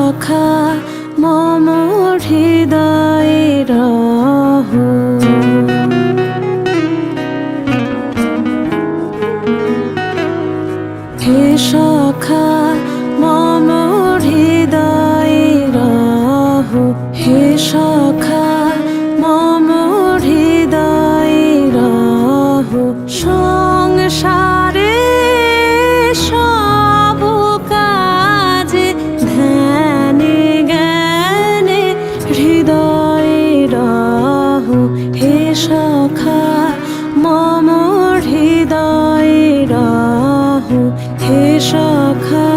সখা মম হৃদয়ে রহো। হে সখা মম হৃদয়ে রহো। হে সখা মম হৃদয়ে রহো। সংসারে সব কাজে ধ্যানে জ্ঞানে হৃদয়ে রহো। হে সখা মম হৃদয়ে রহো। হে সখা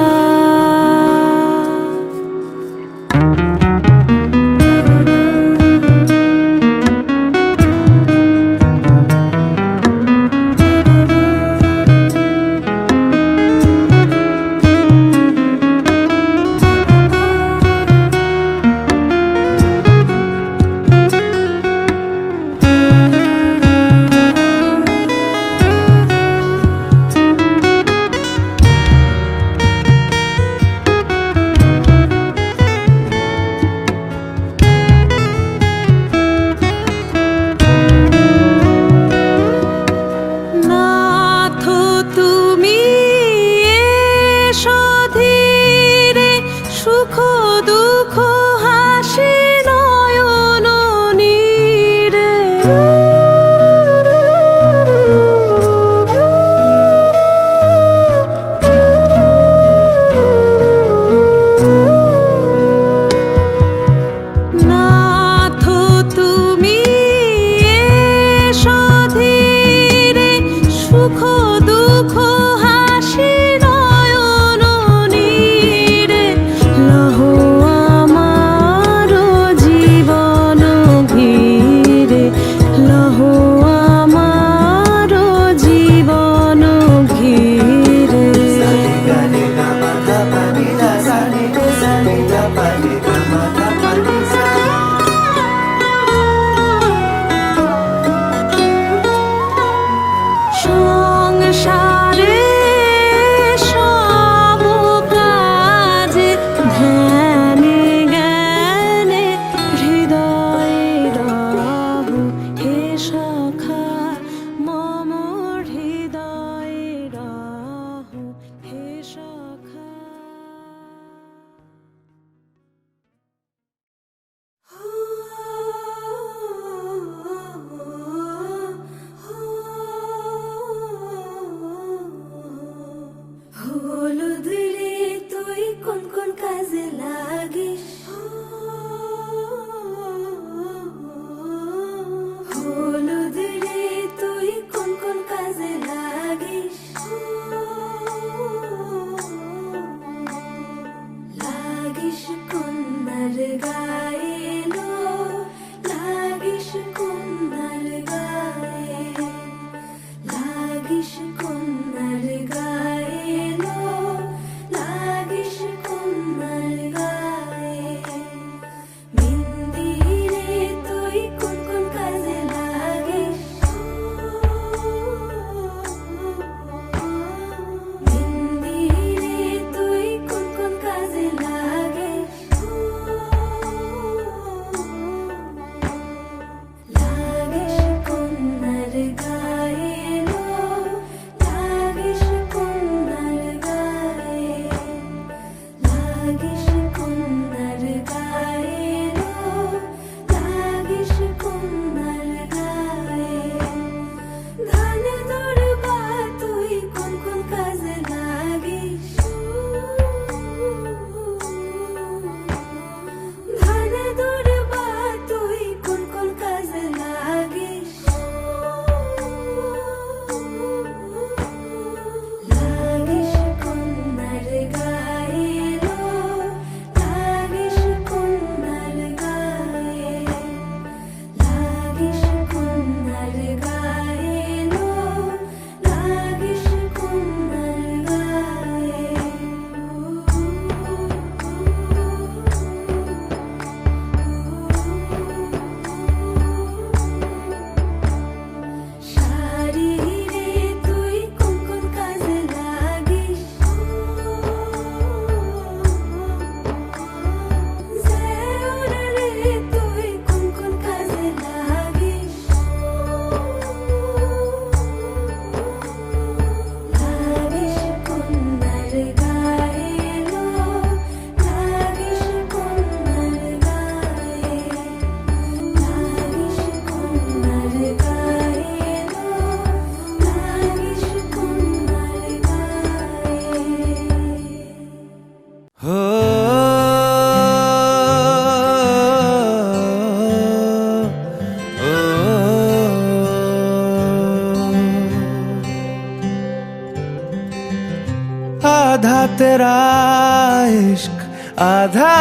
इश्क आधा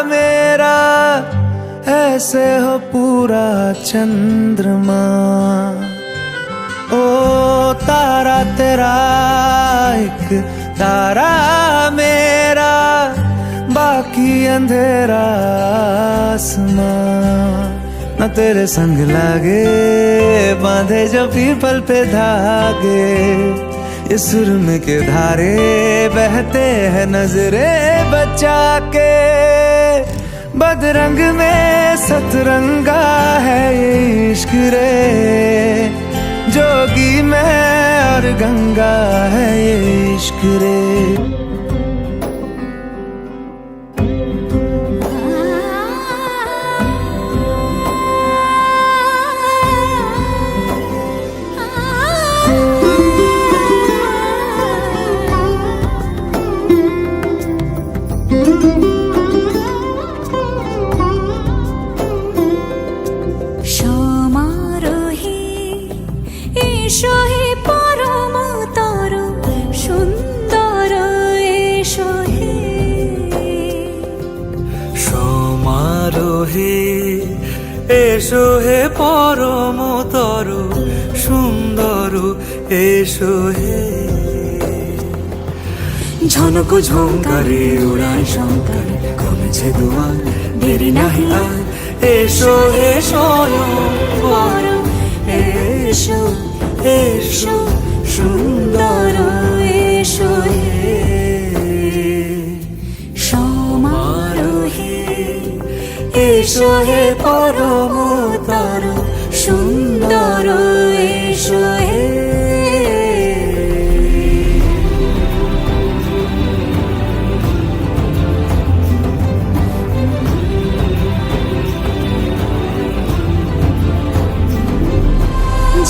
मेरा, ऐसे हो पूरा चंद्रमा। ओ तारा तेरा एक तारा मेरा, बाकी अंधेरा आसमां। न तेरे संग लागे बांधे जो पीपल पे धागे, इस सुरम के धारे बहते हैं नजरे बचा के। बदरंग में सतरंगा है ये इश्क रे, जोगी में और गंगा है ये इश्क रे। এসো হে পরমতর সুন্দর, এসো হে। ঝনক ঝঙ্কারে উড়ায় শঙ্কর, কমেছে দুয়ার দেরি নাহি আর। এসো হে স্বয়ং বর, এসো এসো সুন্দর, এসো হে। সমারোহে এসো হে পরমতর সুন্দর, এসো হে।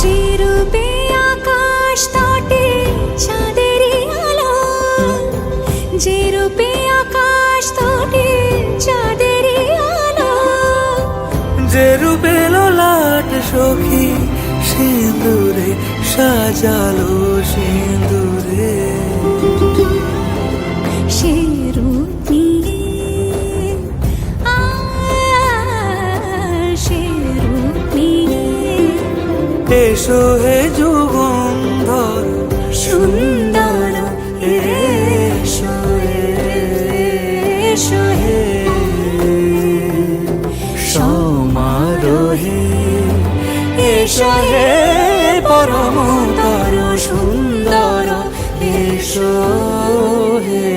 যে রূপে আকাশ তটে চাঁদেরই আলো, যে রূপে আকাশ তটে চাঁদেরই আলো, যে রূপে ললাট সখী সিঁদুরে সাজালো সিঁদুরে। সে রূপ নিয়ে সে রূপ নিয়ে এসো হে যুগন্ধর সুন্দর, এসো এসো হে। সমারোহে এসো হে পরমতর সুন্দর, এসো হে।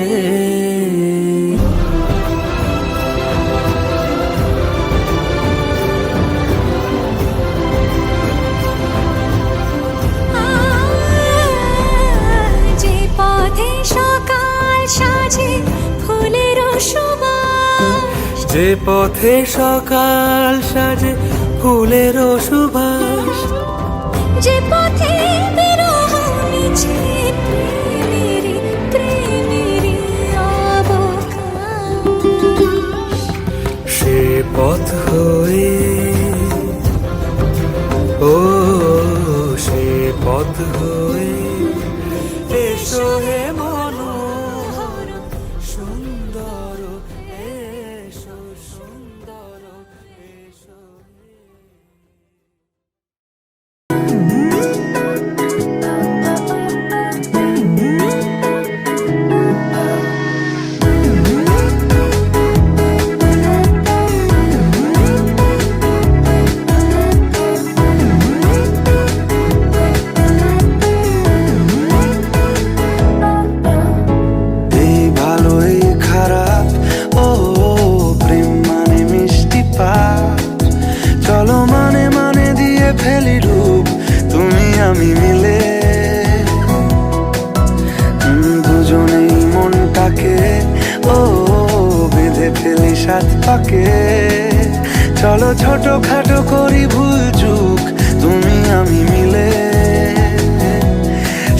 যে পথে সকাল সাজে ফুলের সুবাস, যে পথে সকাল সাজে ফুলের সুবাস, যে পথে বিরহ মিছে প্রেমেরই প্রেমেরই অবকাশ। সে পথ হয়ে ও সে পথ হয়ে এসো হে মনোহর সুন্দর, এসো সুন্দর, এসো। আমি মিলে দুজনেই মনটাকে ও বেঁধে ফেলি সাত পাকে। চলো ছোট খাটো করি ভুল চুক তুমি আমি মিলে,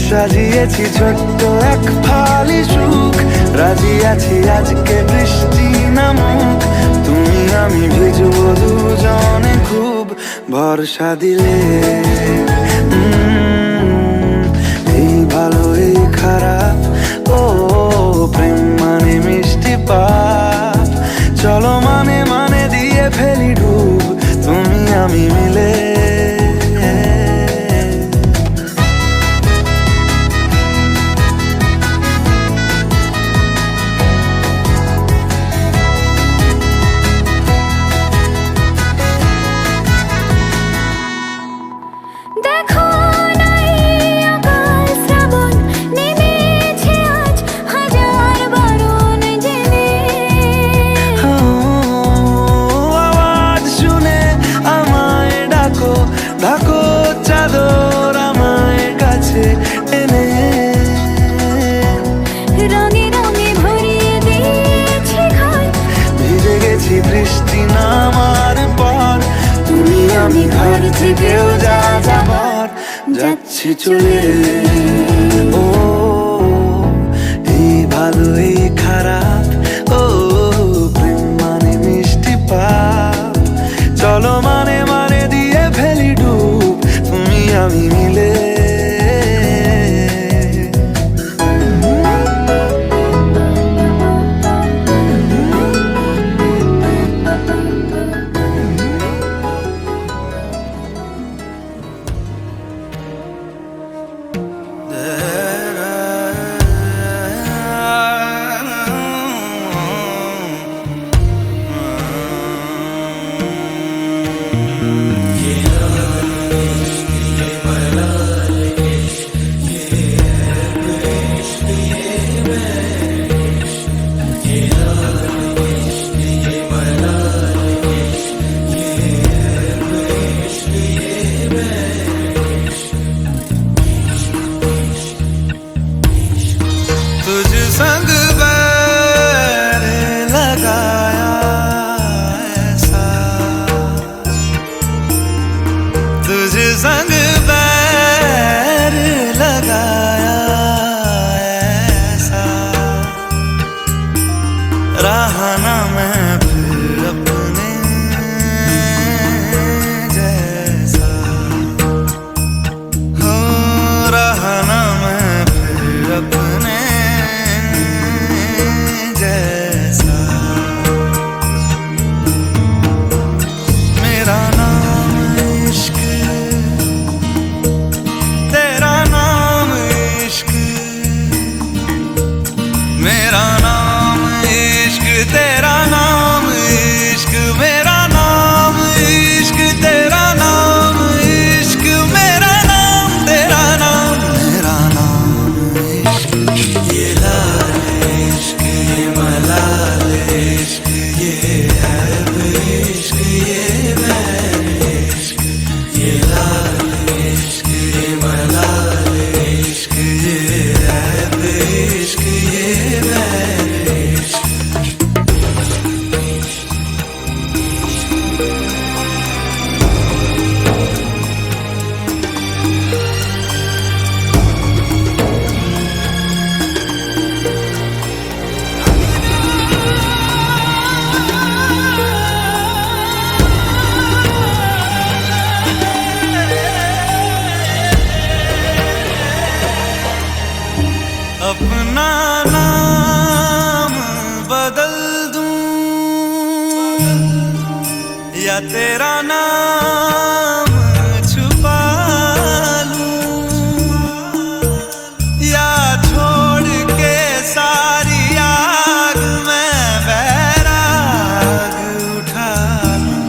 সাজিয়েছি ছোট্ট এক ফালি সুখ। রাজি আছি আজকে বৃষ্টি নামুক, তুমি আমি ভিজবো দুজনে খুব ভরসা দিলে। এই ভালো এই খারাপ ও প্রেম মানে যাচ্ছি কেউ যা যাবার যাচ্ছি চলে। ও এই ভালো এই খারাপ, ও প্রেম মানে মিষ্টি পাপ, চলো মানে মানে দিয়ে ফেলি ডুব তুমি আমি মিলে। तुझ संग बैर लगाया ऐसा, तुझ संग बैर लगाया ऐसा, रहा ना मैं फिर अपने जैसा, हो रहा ना मैं फिर अपने जैसा। मेरा नाम इश्क, तेरा नाम इश्क, मेरा नाम इश्क, तेरा नाम इश्क, मेरा नाम इश्क, तेरा नाम इश्क, मेरा नाम तेरा नाम, मेरा नाम इश्क। ये लाल इश्क, ये मलाल इश्क, ये ऐब इश्क, ये बैर इश्क, ये लाल इश्क, ये मलाल इश्क, ये ऐब इश्क, ये बैर इश्क। अपना नाम बदल दूं या तेरा नाम छुपा लूं, या छोड़ के सारी आग मैं बैराग उठा लूं,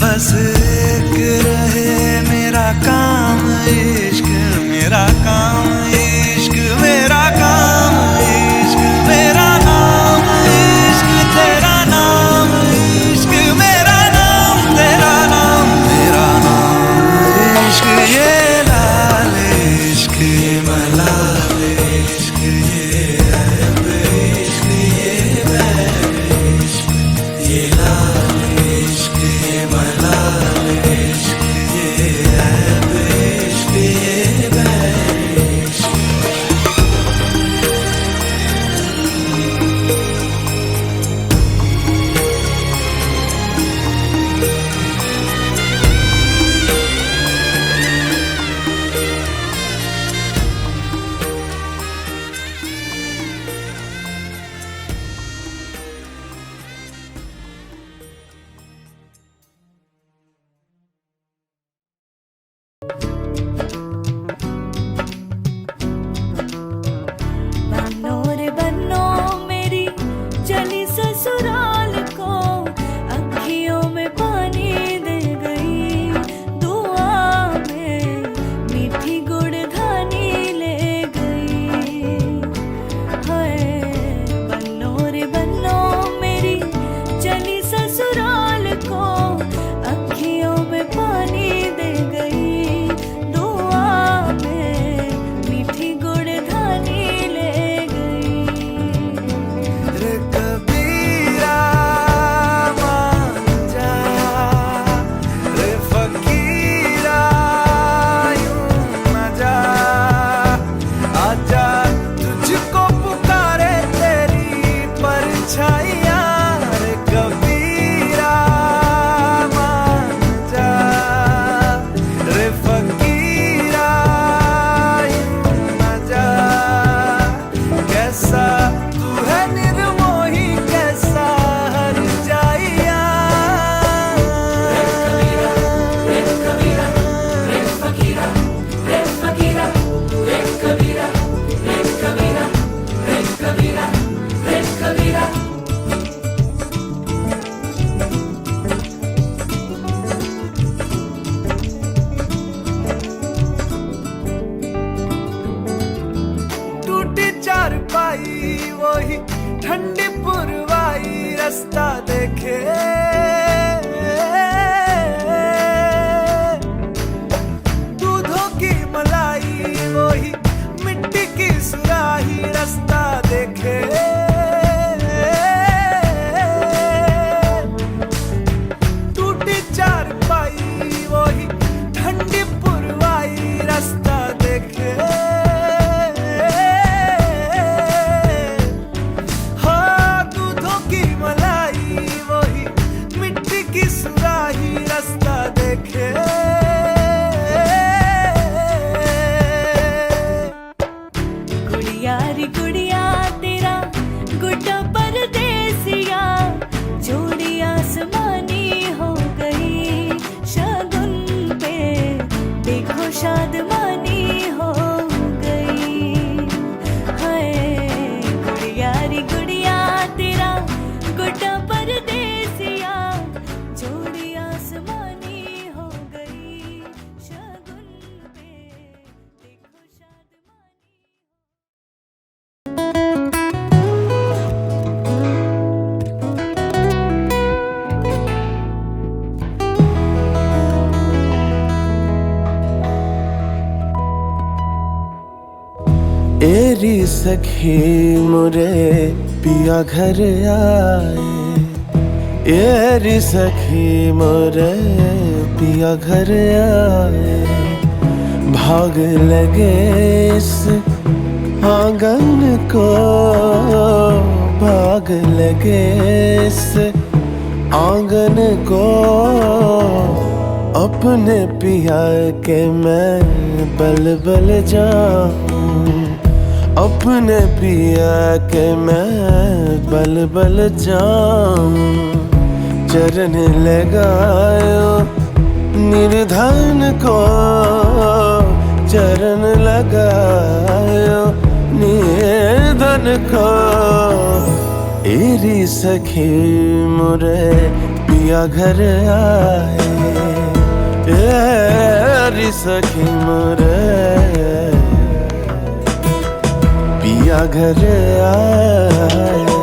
बस एक रहे मेरा काम इश्क, मेरा काम इश्क, मेरा काम इश्क, मेरा नाम इश्क, तेरा नाम इश्क, मेरा नाम तेरा ठंडी पुरवाई रास्ता देखे दूधों की मलाई वही मिट्टी की सुराही रास्ता देखे टूटी चारपाई वही ठंडी पुरवाई रास्ता देखे गुड़िया री गुड़िया तेरा गुड्डा परदेसिया जोड़ी आसमानी हो गई शगुन पे देखो शादमानी हो गई हाय गुड़िया री गुड़िया तेरा गुड्डा परदेसिया जोड़ी आसमानी हो गई शगुन पे देखो शादमानी एरी सखी मुरे पिया घर आए एरी सखी मुरे पिया घर आए भाग लगे इस आंगन को भाग लगे इस आंगन को अपने पिया के मैं बल बल जाऊं अपने पिया के मैं बल बल जाऊं चरण लगायो निर्धन को चरण लगायो निर्धन को एरी सखी मुरे पिया घर आए एरी सखी मुरे पिया घर आए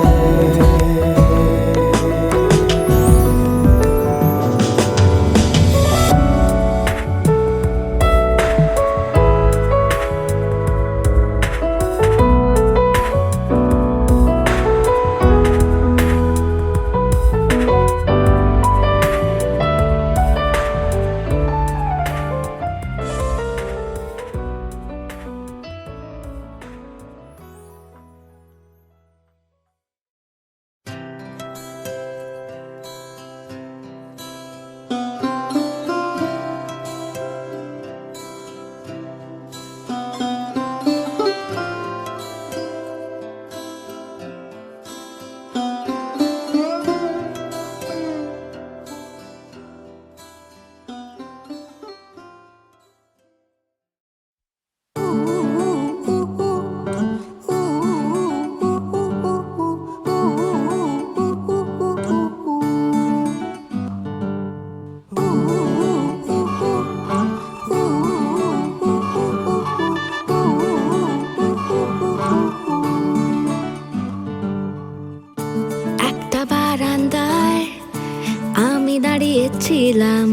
ছিলাম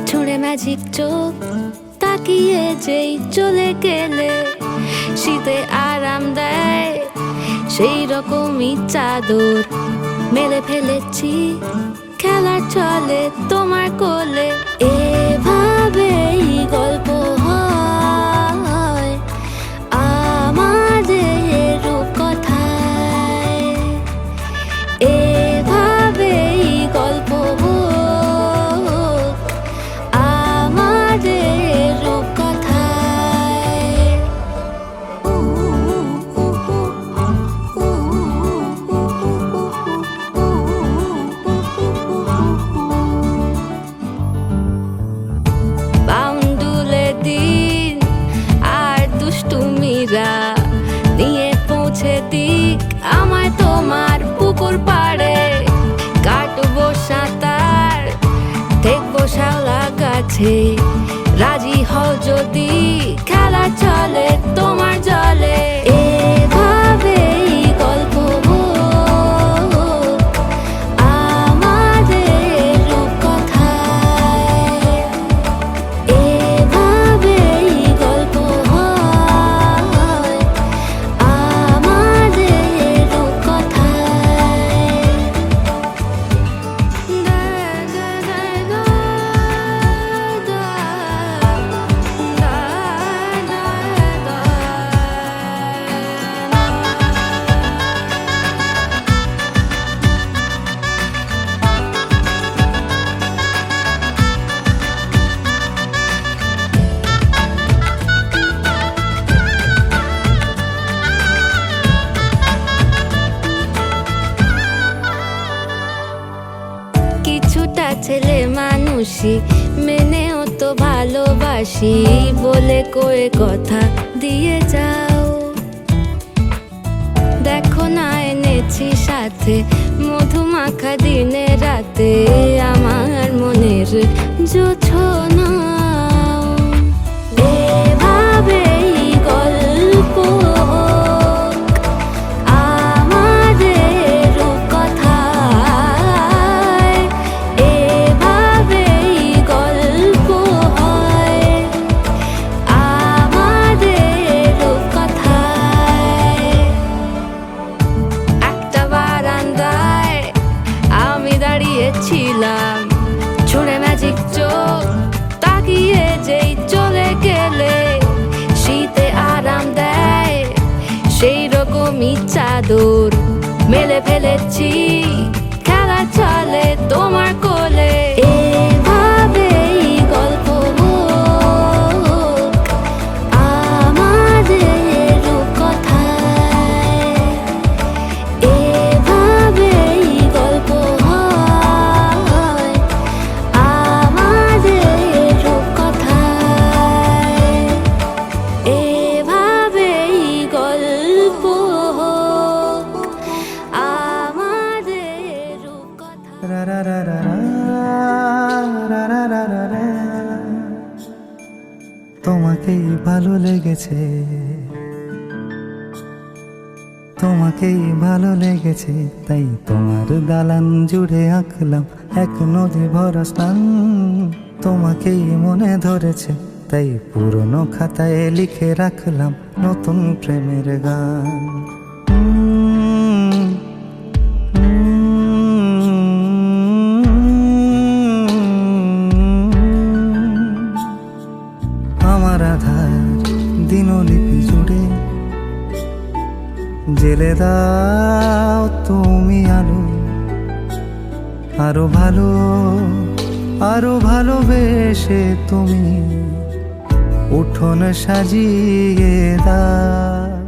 ছুঁড়ে ম্যাজিক চোখ তাকিয়ে যেই চলে গেলে শীতে আরাম দেয় সেই রকমই চাদর মেলে ফেলেছি খেলার চলে তোমার কোলে এভাবেই গল্প হয় আমাদের রূপকথায় এভাবেই গল্প আমাদের রূপকথায় বাউন্ডুলে দিন আর দুষ্টুমিরা নিয়ে পৌঁছে দিক আমার তোমার পুকুর পাড়ে কাটবো সাঁতার দেখবো শ্যাওলা গাছে রাজি হও যদি খেলা চলে তোমার জলে এভাবেই গল্প খুশি মেনেও তো ভালোবাসি বলে কয়ে কথা দিয়ে যাও। দেখো না এনেছি সাথে মধুমাখা দিনে রাতে আমার মনের জোছনা। এভাবেই গল্প হোক আমাদের কথায়, এভাবেই গল্প হয় আমাদের কথায়। একটা বারান্দায় আমি দাঁড়িয়েছিলাম, ছুঁড়ে ম্যাজিক চোখ তাকিয়ে যেই চলে গেলে শীতে আরাম দেয় সেই রকমই চাদর মেলে ফেলেছি, খেলা চলে তোমার কোলে। এভাবেই গল্প হোক আমাদের কথায়, এভাবেই গল্প হয় আমাদের কথায়, এভাবেই গল্প হোক আমাদের কথায়। রা রা রা রা রা, রা রা রা রা রা। তোমাকেই ভালো লেগেছে, তোমাকেই ভালো লেগেছে, তাই তোমার দালান জুড়ে আঁকলাম এক নদী ভরা স্নান। তোমাকেই মনে ধরেছে, তাই পুরনো খাতায় লিখে রাখলাম নতুন প্রেমের গান। আমার আধার দিনলিপি জুড়ে জেলে দাও তুমি আলো, আরো ভালো আরো ভালোবেসে তুমি উঠোন সাজিয়ে দাও।